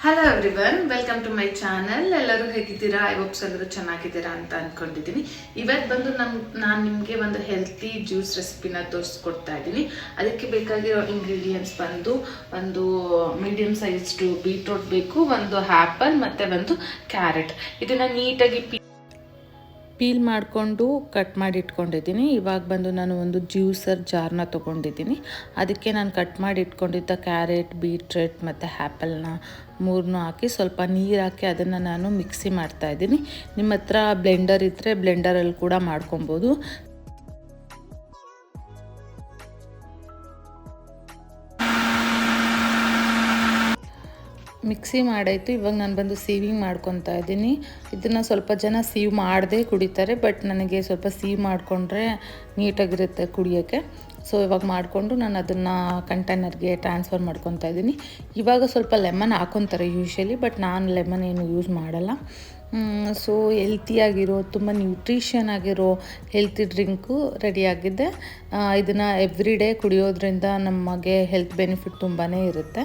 Hello everyone, welcome to my channel. ಎಲ್ಲರೂ ಹೇಗಿದ್ದೀರಾ? I hopes ಎಲ್ಲರೂ ಚೆನ್ನಾಗಿದ್ದೀರಾ ಅಂತ ಅಂದ್ಕೊಂಡಿದ್ದೀನಿ. ಇವತ್ತು ಬಂದು ನಾನು ನಿಮಗೆ ಒಂದು ಹೆಲ್ತಿ ಜ್ಯೂಸ್ ರೆಸಿಪಿನ ತೋರಿಸ್ಕೊಡ್ತಾ ಇದ್ದೀನಿ. ಅದಕ್ಕೆ ಬೇಕಾಗಿರೋ ಇಂಗ್ರೀಡಿಯೆಂಟ್ಸ್ ಬಂದು ಒಂದು ಮೀಡಿಯಮ್ ಸೈಜ್ಡು ಬೀಟ್ರೂಟ್ ಬೇಕು, ಒಂದು ಆ್ಯಪಲ್ ಮತ್ತು ಒಂದು ಕ್ಯಾರೆಟ್. ಇದನ್ನು ನೀಟಾಗಿ ಪೀಲ್ ಮಾಡಿಕೊಂಡು ಕಟ್ ಮಾಡಿ ಇಟ್ಕೊಂಡಿದ್ದೀನಿ. ಇವಾಗ ಬಂದು ನಾನು ಒಂದು ಜ್ಯೂಸರ್ ಜಾರ್ನ ತೊಗೊಂಡಿದ್ದೀನಿ. ಅದಕ್ಕೆ ನಾನು ಕಟ್ ಮಾಡಿ ಇಟ್ಕೊಂಡಿದ್ದ ಕ್ಯಾರೆಟ್, ಬೀಟ್ರೂಟ್ ಮತ್ತು ಆ್ಯಪಲ್ನ ಮೂರನ್ನೂ ಹಾಕಿ ಸ್ವಲ್ಪ ನೀರು ಹಾಕಿ ಅದನ್ನು ನಾನು ಮಿಕ್ಸಿ ಮಾಡ್ತಾಯಿದ್ದೀನಿ. ನಿಮ್ಮ ಹತ್ರ ಬ್ಲೆಂಡರ್ ಇದ್ದರೆ ಬ್ಲೆಂಡರಲ್ಲಿ ಕೂಡ ಮಾಡ್ಕೊಬೋದು. ಮಿಕ್ಸಿ ಮಾಡಾಯಿತು. ಇವಾಗ ನಾನು ಬಂದು ಸೀವಿಂಗ್ ಮಾಡ್ಕೊತಾ ಇದ್ದೀನಿ. ಇದನ್ನು ಸ್ವಲ್ಪ ಜನ ಸೀವ್ ಮಾಡದೆ ಕುಡಿತಾರೆ, ಬಟ್ ನನಗೆ ಸ್ವಲ್ಪ ಸೀವ್ ಮಾಡಿಕೊಂಡ್ರೆ ನೀಟಾಗಿರುತ್ತೆ ಕುಡಿಯೋಕ್ಕೆ. ಸೊ ಇವಾಗ ಮಾಡಿಕೊಂಡು ನಾನು ಅದನ್ನು ಕಂಟೈನರ್ಗೆ ಟ್ರಾನ್ಸ್ಫರ್ ಮಾಡ್ಕೊತಾ ಇದ್ದೀನಿ. ಇವಾಗ ಸ್ವಲ್ಪ ಲೆಮನ್ ಹಾಕ್ಕೊತಾರೆ ಯೂಶ್ವಲಿ, ಬಟ್ ನಾನು ಲೆಮನ್ ಏನು ಯೂಸ್ ಮಾಡಲ್ಲ. ಸೊ ಹೆಲ್ತಿಯಾಗಿರೋ, ತುಂಬ ನ್ಯೂಟ್ರಿಷನ್ ಆಗಿರೋ ಹೆಲ್ತಿ ಡ್ರಿಂಕು ರೆಡಿಯಾಗಿದೆ. ಇದನ್ನು ಎವ್ರಿ ಡೇ ಕುಡಿಯೋದ್ರಿಂದ ನಮಗೆ ಹೆಲ್ತ್ ಬೆನಿಫಿಟ್ ತುಂಬಾ ಇರುತ್ತೆ.